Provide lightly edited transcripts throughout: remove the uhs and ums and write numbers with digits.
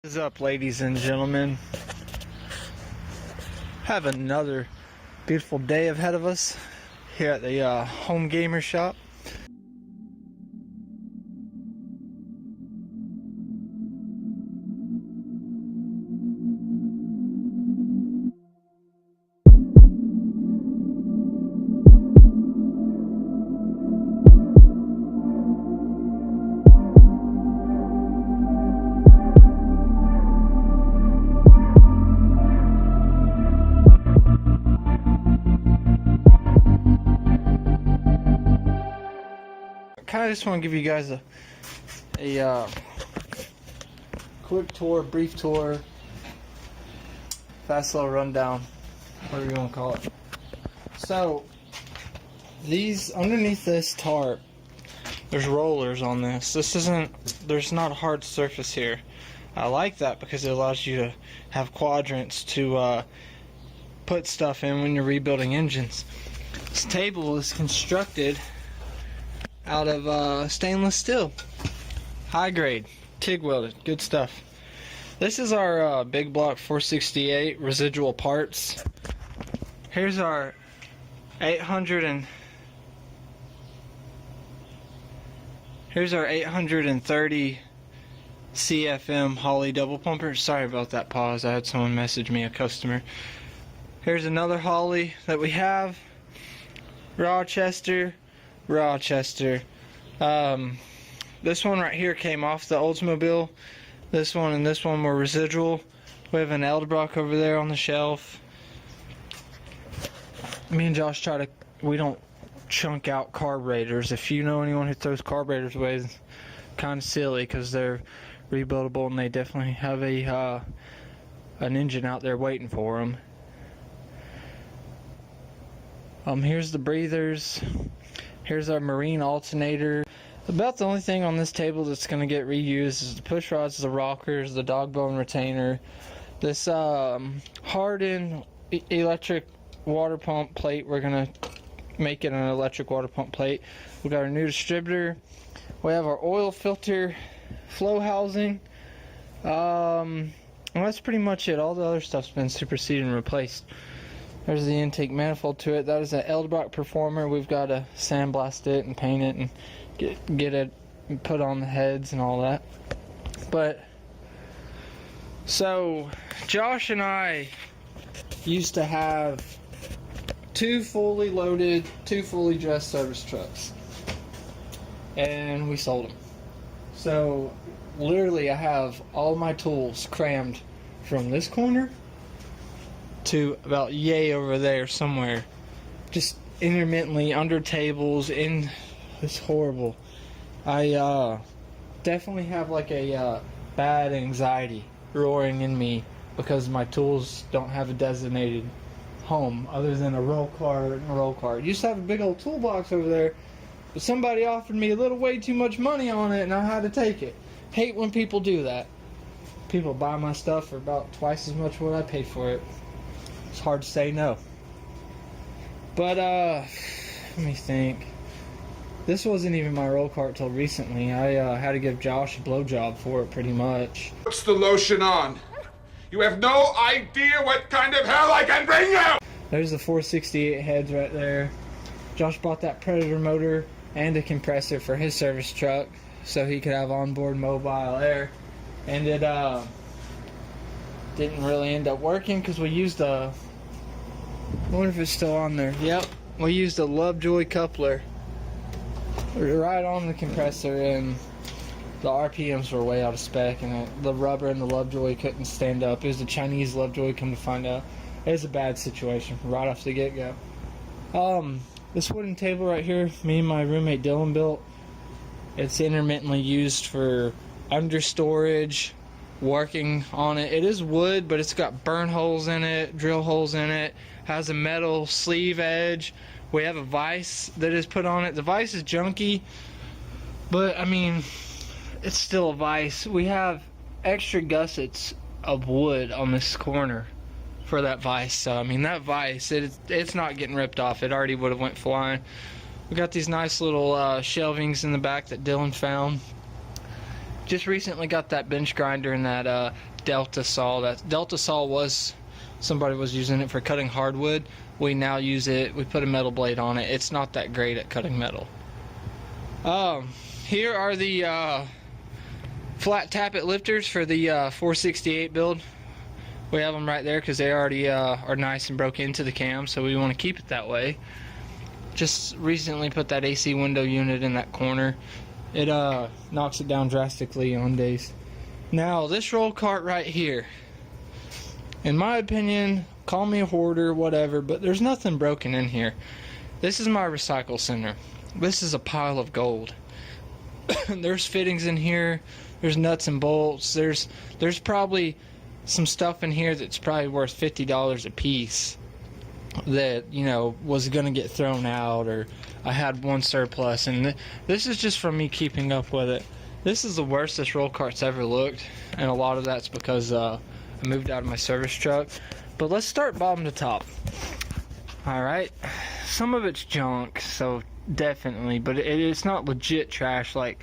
What is up, ladies and gentlemen? Have another beautiful day ahead of us here at the Home Gamer Shop. Kind of just want to give you guys a quick tour, brief tour, fast little rundown, whatever you want to call it. So, these underneath this tarp, there's rollers on this. There's not a hard surface here. I like that because it allows you to have quadrants to put stuff in when you're rebuilding engines. This table is constructed out of stainless steel, high grade, TIG welded, good stuff. This is our big block 468 residual parts. Here's our 830 CFM Holley double pumper. Sorry about that pause, I had someone message me, a customer. Here's another Holley that we have, Rochester. This one right here came off the Oldsmobile. This one and this one were residual. We have an Edelbrock over there on the shelf. Me and Josh we don't chunk out carburetors. If you know anyone who throws carburetors away, it's kind of silly because they're rebuildable and they definitely have an engine out there waiting for them. Here's the breathers. Here's our marine alternator. About the only thing on this table that's going to get reused is the push rods, the rockers, the dog bone retainer, this hardened electric water pump plate. We're going to make it an electric water pump plate. We got our new distributor. We have our oil filter flow housing. And that's pretty much it. All the other stuff's been superseded and replaced. There's the intake manifold to it. That is an Edelbrock Performer. We've got to sandblast it and paint it and get it and put on the heads and all that. But so Josh and I used to have two fully loaded, two fully dressed service trucks, and we sold them. So literally I have all my tools crammed from this corner to about yay over there somewhere, just intermittently under tables. It's horrible. I definitely have like a bad anxiety roaring in me because my tools don't have a designated home other than a roll cart and a roll cart. Used to have a big old toolbox over there, but somebody offered me a little way too much money on it and I had to take it. Hate when people do that. People buy my stuff for about twice as much what I paid for it. It's hard to say no. But let me think. This wasn't even my roll cart till recently. I had to give Josh a blowjob for it pretty much. What's the lotion on? You have no idea what kind of hell I can bring you! There's the 468 heads right there. Josh bought that Predator motor and a compressor for his service truck so he could have onboard mobile air. And it didn't really end up working because we used I wonder if it's still on there. Yep, we used a Lovejoy coupler right on the compressor, and the RPMs were way out of spec, and the rubber and the Lovejoy couldn't stand up. It was a Chinese Lovejoy, come to find out. It was a bad situation right off the get-go. This wooden table right here, me and my roommate Dylan built. It's intermittently used for under storage, working on it. It is wood, but it's got burn holes in it, drill holes in it, has a metal sleeve edge. We have a vise that is put on it. The vise is junky, but I mean, it's still a vise. We have extra gussets of wood on this corner for that vise. So I mean, that vise, it's not getting ripped off. It already would have went flying. We got these nice little shelvings in the back that Dylan found. Just recently got that bench grinder and that Delta saw. That Delta saw was, somebody was using it for cutting hardwood. We now use it, we put a metal blade on it. It's not that great at cutting metal. Here are the flat tappet lifters for the 468 build. We have them right there because they already are nice and broke into the cam, so we want to keep it that way. Just recently put that AC window unit in that corner. It knocks it down drastically on days. Now this roll cart right here, in my opinion, call me a hoarder, whatever, but there's nothing broken in here. This is my recycle center. This is a pile of gold. There's fittings in here, there's nuts and bolts, there's probably some stuff in here that's probably worth $50 a piece that, you know, was gonna get thrown out, or I had one surplus, and this is just from me keeping up with it. This is the worst this roll cart's ever looked, and a lot of that's because I moved out of my service truck. But let's start bottom to top. Alright, some of it's junk, so definitely, but it's not legit trash. Like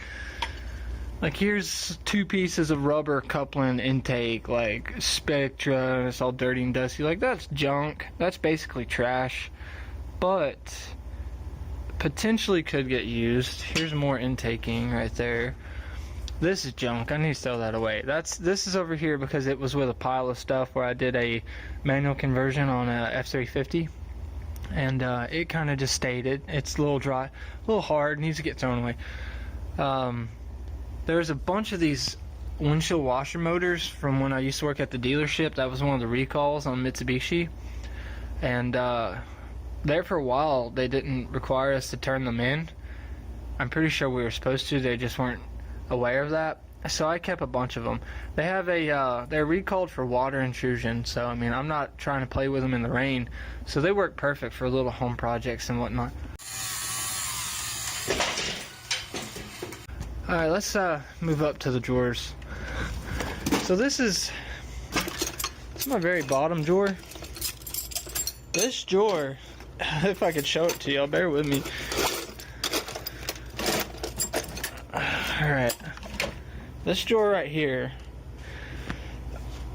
here's 2 pieces of rubber coupling intake, like Spectra, and it's all dirty and dusty. Like, that's junk. That's basically trash, but potentially could get used. Here's more intaking right there. This is junk. I need to throw that away. This is over here because it was with a pile of stuff where I did a manual conversion on a F350, and it kind of just stayed. It's a little dry, a little hard, needs to get thrown away. There's a bunch of these windshield washer motors from when I used to work at the dealership. That was one of the recalls on Mitsubishi, and there for a while they didn't require us to turn them in. I'm pretty sure we were supposed to, they just weren't aware of that, so I kept a bunch of them. They have they're recalled for water intrusion, so I mean, I'm not trying to play with them in the rain, so they work perfect for little home projects and whatnot. Alright, let's move up to the drawers. So this is my very bottom drawer. This drawer, if I could show it to y'all, bear with me. Alright, this drawer right here,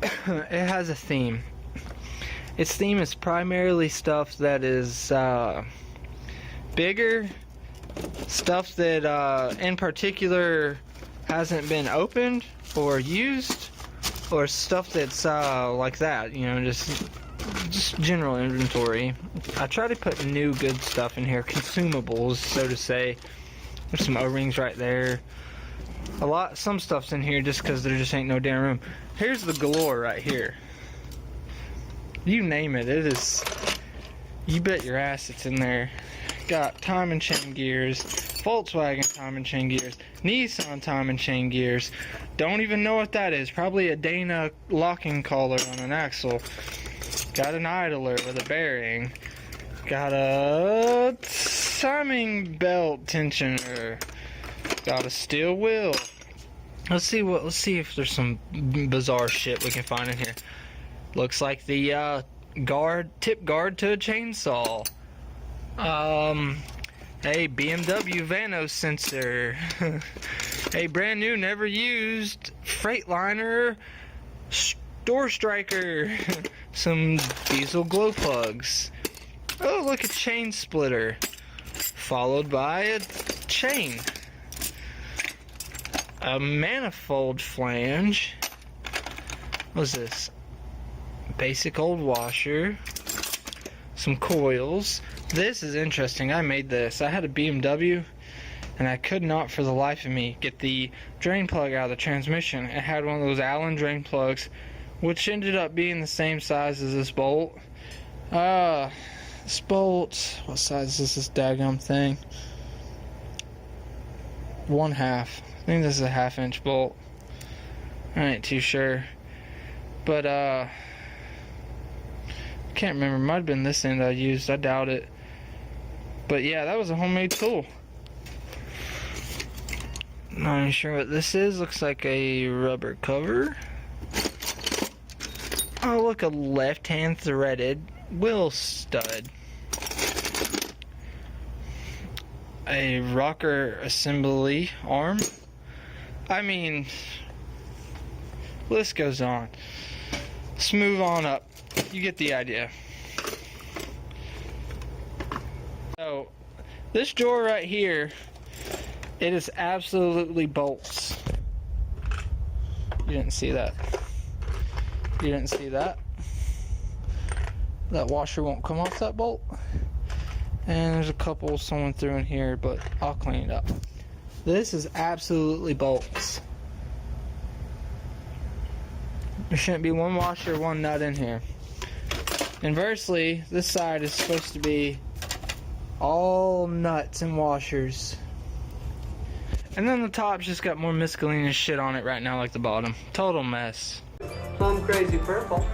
it has a theme. Its theme is primarily stuff that is bigger, stuff that in particular hasn't been opened or used, or stuff that's like that, you know, just general inventory. I try to put new good stuff in here, consumables, so to say. There's some O-rings right there. Some stuff's in here just because there just ain't no damn room. Here's the galore right here. You name it, it is. You bet your ass it's in there. Got time and chain gears, Volkswagen time and chain gears, Nissan time and chain gears. Don't even know what that is. Probably a Dana locking collar on an axle. Got an idler with a bearing. Got a timing belt tensioner. Got a steel wheel. Let's see if there's some bizarre shit we can find in here. Looks like the tip guard to a chainsaw. A BMW Vanos sensor. A brand new, never used Freightliner door striker. Some diesel glow plugs. Oh, look, a chain splitter, followed by a chain. A manifold flange. What's this? Basic old washer. Some coils. This is interesting. I made this. I had a BMW, and I could not for the life of me get the drain plug out of the transmission. It had one of those Allen drain plugs, which ended up being the same size as this bolt. This bolt, what size is this daggum thing? 1/2. I think this is a 1/2-inch bolt. I ain't too sure. But, I can't remember. Might have been this end I used. I doubt it. But yeah, that was a homemade tool. Not even sure what this is. Looks like a rubber cover. Oh, look, a left-hand threaded wheel stud. A rocker assembly arm. I mean, list goes on. Let's move on up. You get the idea. So, this drawer right here, it is absolutely bolts. You didn't see that. You didn't see that. That washer won't come off that bolt. And there's a couple someone threw in here, but I'll clean it up. This is absolutely bolts. There shouldn't be one washer, one nut in here. Inversely, this side is supposed to be all nuts and washers. And then the top's just got more miscellaneous shit on it right now, like the bottom. Total mess. Plum Crazy Purple.